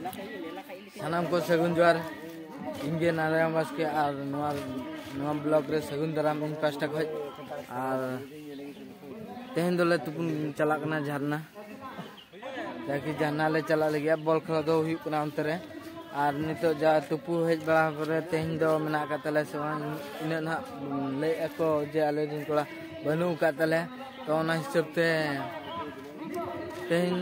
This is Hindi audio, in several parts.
सानाम को सगुन जोहार इनगे नारायण बास्के और ब्लॉग रे सगुन दाराम इन पास्टा खज और तेहन दोले तुपुन चला कना झरना जाकि झरना ले चला लगे बॉल खेला दो हुई कना अंत रे और नितो जा तुपु हेज बड़ा परे तेहन दो मेना का तले से इन ना ले एको जे आले दिन कोला बनु का तले तो ना हिसाब ते तेहन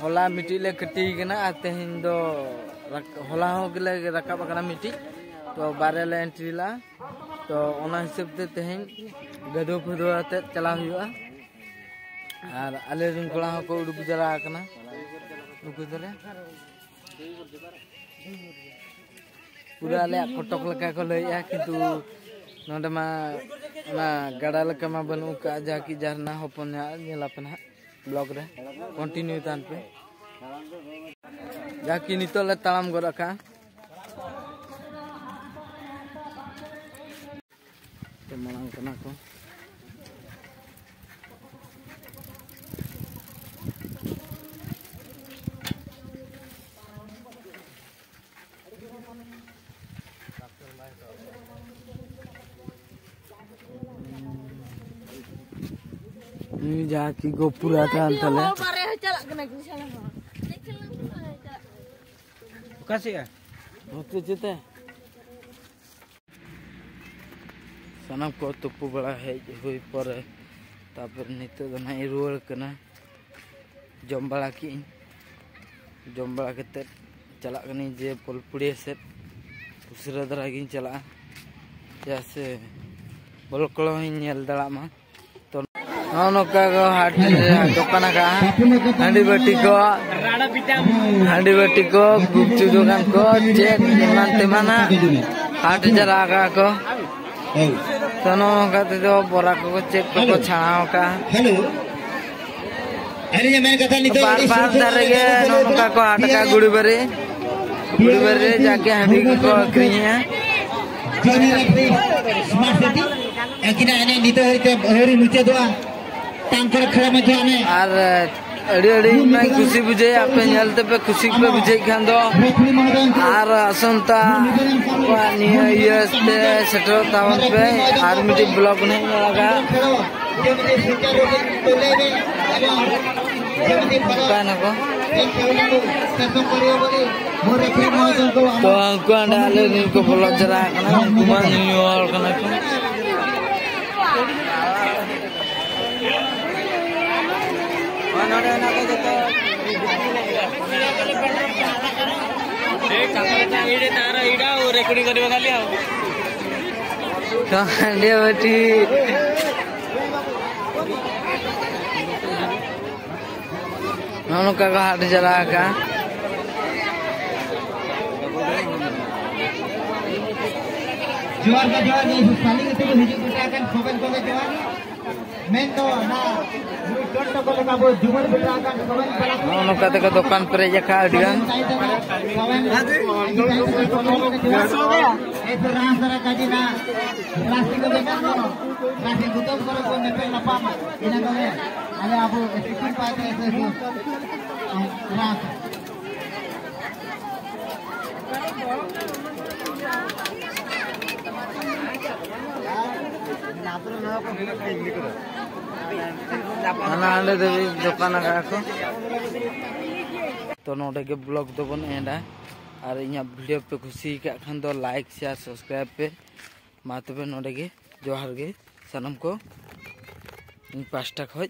होला मिट्टी ले कटी कना तेहन दो होला हो गले रकाब कना मिट्टी तो बारे ले एंट्री ला तो ओना हिसाब ते तेहन गदो फदो आते चला हुआ और आले दिन कोला को उडुक जरा कना उडुक जरा पूरा ले कटक लका को लइया किंतु नोंडे मा ना गाडा लका मा बनु का जाकी झरना होपन नेला पना ब्लॉग रे कंटिन्यू तान पे जाकी नितो ले तालाम गो रखा तो मांग कना को ini jaki gopura kan tale kasih ya waktu cete sanam ko tupu bala hej hui pore tapor nito do nai ruwal kana jom bala kete chalak kani je polpudi set usra daragin chalak jase bolkolo nyel dala ma नौका को हाट दुकान का हांडी बटी को गुपचुप दुकान को चेक इमान तेमाना हाट जरा को तो नौका तो बोरा को चेक को छाना का बार बार दरेगे नौका को हाट का गुड़ी बरे जाके हांडी को अक्रिय है Akhirnya ini nito hari lucu doa tangkar खड़ा में जाने और अड़ी मैं खुशी बुझे आपे नलते पे खुशी पे बुझे खान दो और असंता ये सेटल तावन पे और मुझे ब्लॉग नहीं लगा ना को तो अंको अंडाले इनको ब्लॉग जरा करना कुमान न्यूयॉर्क करना का हाट जरा का जुआर nih saling itu hiji betakan komen juar men to na tonto ko ka bo juar betakan komen nono kata ke dukan pereja ka digan itu rasara kaji na plastik ko bekan no plastik gutom ko ko nepel na pama ina ko ale abu stikin pa te eso ras दुकान तो नोडे के ब्लॉग तो बन एंडा और इन वीडियो पे खुशी का खान दो लाइक शेयर सब्सक्राइब पे मा तबे नोडे के जोहार गे सनम को इन पास्टा खज।